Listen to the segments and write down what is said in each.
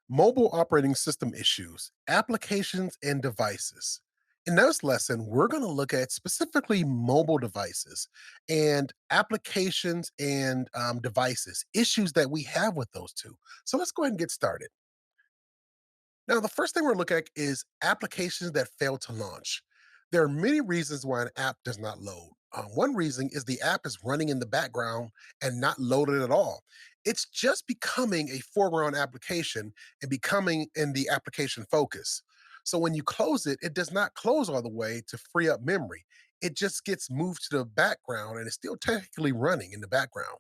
Mobile operating system issues, applications, and devices. In this lesson, we're going to look at specifically mobile devices and applications and devices, issues that we have with those two. So let's go ahead and get started. Now, the first thing we're looking at is applications that fail to launch. There are many reasons why an app does not load. One reason is the app is running in the background and not loaded at all. It's just becoming a foreground application and becoming in the application focus. So when you close it, it does not close all the way to free up memory. It just gets moved to the background and it's still technically running in the background.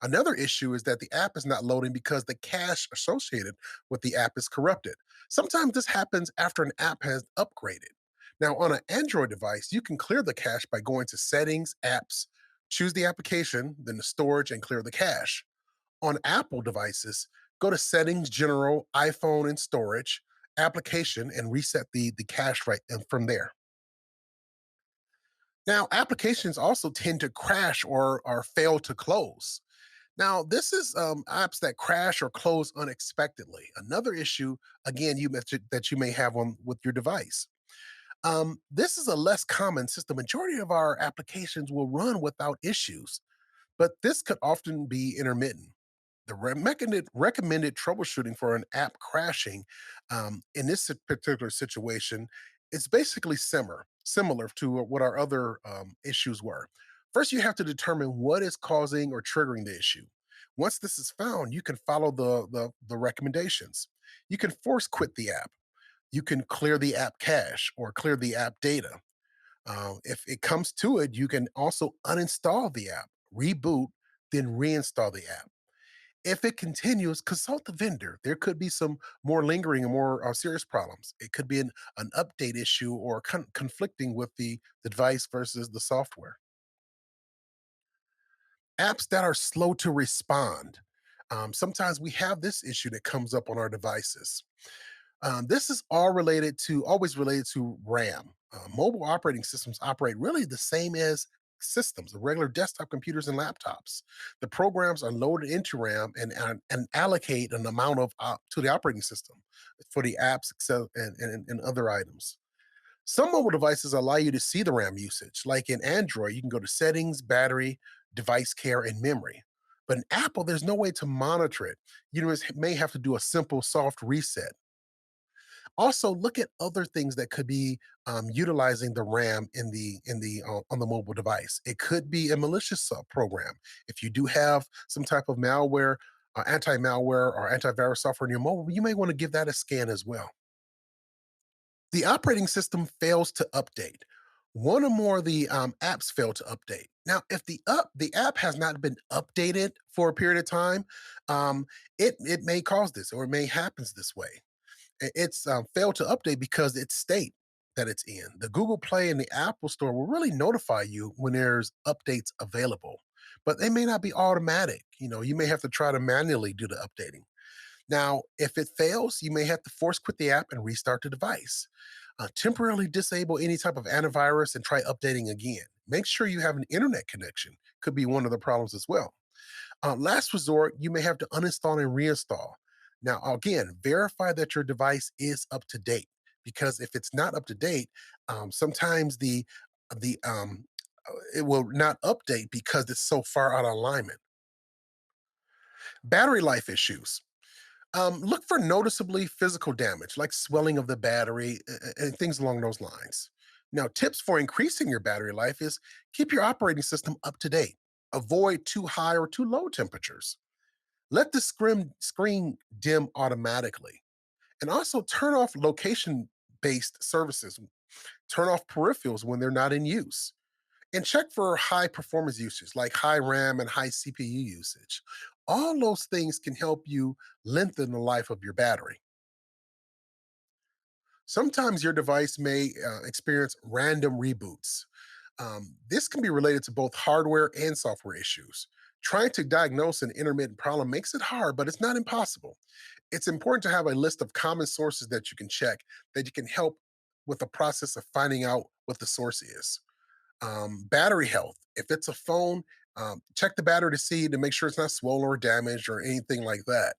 Another issue is that the app is not loading because the cache associated with the app is corrupted. Sometimes this happens after an app has upgraded. Now, on an Android device, you can clear the cache by going to Settings, Apps, choose the application, then the storage, and clear the cache. On Apple devices, go to Settings, General, iPhone, and Storage, Application, and reset the cache right from there. Now, applications also tend to crash or fail to close. Now, this is apps that crash or close unexpectedly. Another issue, again, you mentioned that you may have on with your device. This is a less common since the majority of our applications will run without issues, but this could often be intermittent. The recommended troubleshooting for an app crashing in this particular situation is basically similar to what our other issues were. First, you have to determine what is causing or triggering the issue. Once this is found, you can follow the recommendations. You can force quit the app. You can clear the app cache or clear the app data. If it comes to it, you can also uninstall the app, reboot, then reinstall the app. If it continues, consult the vendor. There could be some more lingering and more serious problems. It could be an update issue or conflicting with the device versus the software. Apps that are slow to respond. Sometimes we have this issue that comes up on our devices. This is always related to RAM. Mobile operating systems operate really the same as systems, the regular desktop computers and laptops. The programs are loaded into RAM and allocate an amount of to the operating system for the apps and other items. Some mobile devices allow you to see the RAM usage. Like in Android, you can go to settings, battery, device care, and memory. But in Apple, there's no way to monitor it. May have to do a simple soft reset. Also, look at other things that could be utilizing the RAM in the on the mobile device. It could be a malicious program. If you do have some type of malware, anti-malware, or antivirus software in your mobile, you may want to give that a scan as well. The operating system fails to update. One or more of the apps fail to update. Now, if the app has not been updated for a period of time, it may cause this or it may happens this way. It's failed to update because it's state that it's in. The Google Play and the Apple Store will really notify you when there's updates available, but they may not be automatic. You may have to try to manually do the updating. Now, if it fails, you may have to force quit the app and restart the device. Temporarily disable any type of antivirus and try updating again. Make sure you have an internet connection. Could be one of the problems as well. Last resort, you may have to uninstall and reinstall. Now, again, verify that your device is up to date because if it's not up to date, sometimes the it will not update because it's so far out of alignment. Battery life issues. Look for noticeably physical damage, like swelling of the battery and things along those lines. Now, tips for increasing your battery life is keep your operating system up to date. Avoid too high or too low temperatures. Let the screen dim automatically. And also turn off location based services. Turn off peripherals when they're not in use. And check for high performance usage like high RAM and high CPU usage. All those things can help you lengthen the life of your battery. Sometimes your device may experience random reboots. This can be related to both hardware and software issues. Trying to diagnose an intermittent problem makes it hard, but it's not impossible. It's important to have a list of common sources that you can check that you can help with the process of finding out what the source is. Battery health. If it's a phone, check the battery to see to make sure it's not swollen or damaged or anything like that.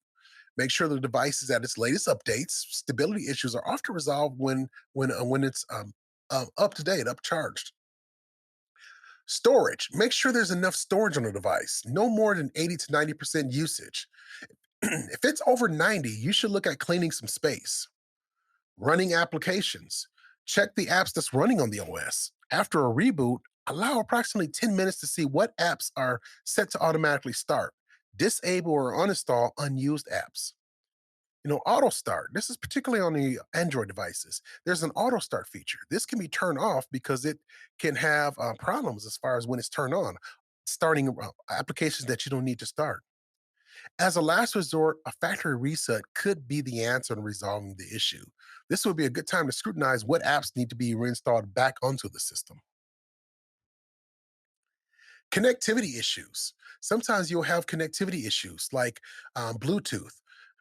Make sure the device is at its latest updates. Stability issues are often resolved when it's up to date, upcharged. Storage. Make sure there's enough storage on the device, no more than 80 to 90% usage. If it's over 90, you should look at cleaning some space. Running applications. Check the apps that's running on the OS. After a reboot, allow approximately 10 minutes to see what apps are set to automatically start. Disable or uninstall unused apps. Auto start. This is particularly on the Android devices. There's an auto start feature. This can be turned off because it can have problems as far as when it's turned on, starting applications that you don't need to start. As a last resort, a factory reset could be the answer in resolving the issue. This would be a good time to scrutinize what apps need to be reinstalled back onto the system. Connectivity issues. Sometimes you'll have connectivity issues like Bluetooth.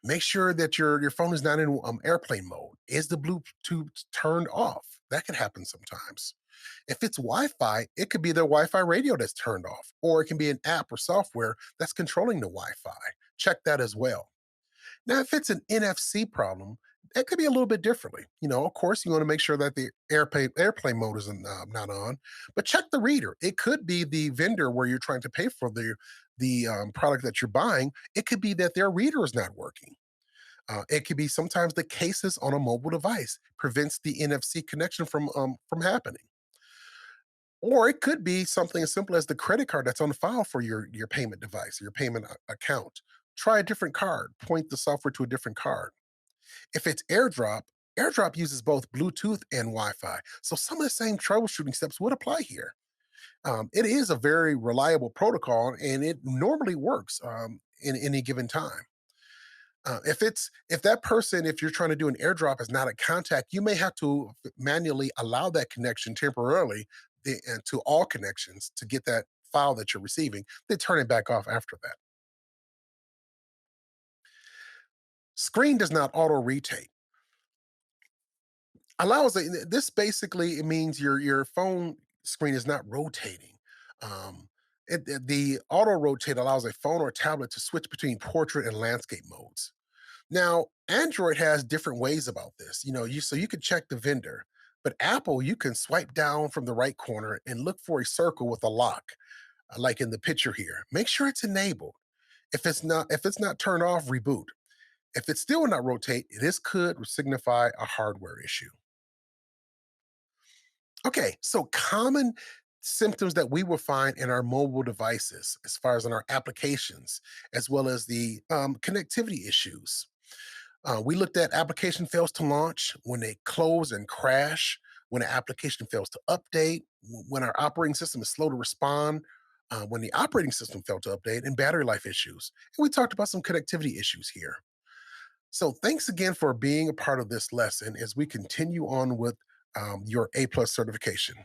Make sure that your phone is not in airplane mode. Is the Bluetooth turned off? That can happen sometimes. If it's Wi Fi, it could be the Wi Fi radio that's turned off, or it can be an app or software that's controlling the Wi Fi. Check that as well. Now, if it's an NFC problem, it could be a little bit differently. Of course, you want to make sure that the airplane mode is not on, but check the reader. It could be the vendor where you're trying to pay for the product that you're buying. It could be that their reader is not working. It could be sometimes the cases on a mobile device prevents the NFC connection from happening. Or it could be something as simple as the credit card that's on file for your payment device, your payment account. Try a different card. Point the software to a different card. If it's AirDrop uses both Bluetooth and Wi-Fi, so some of the same troubleshooting steps would apply here. It is a very reliable protocol, and it normally works in any given time. If you're trying to do an AirDrop is not a contact, you may have to manually allow that connection temporarily and to all connections to get that file that you're receiving, then turn it back off after that. Screen does not auto rotate. This basically it means your phone screen is not rotating. The auto rotate allows a phone or tablet to switch between portrait and landscape modes. Now, Android has different ways about this. You could check the vendor, but Apple, you can swipe down from the right corner and look for a circle with a lock, like in the picture here. Make sure it's enabled. If it's not turned off, reboot. If it's still not rotate, this could signify a hardware issue. Okay, so common symptoms that we will find in our mobile devices, as far as in our applications, as well as the connectivity issues. We looked at application fails to launch, when they close and crash, when an application fails to update, when our operating system is slow to respond, when the operating system failed to update, and battery life issues. And we talked about some connectivity issues here. So thanks again for being a part of this lesson as we continue on with your A plus certification.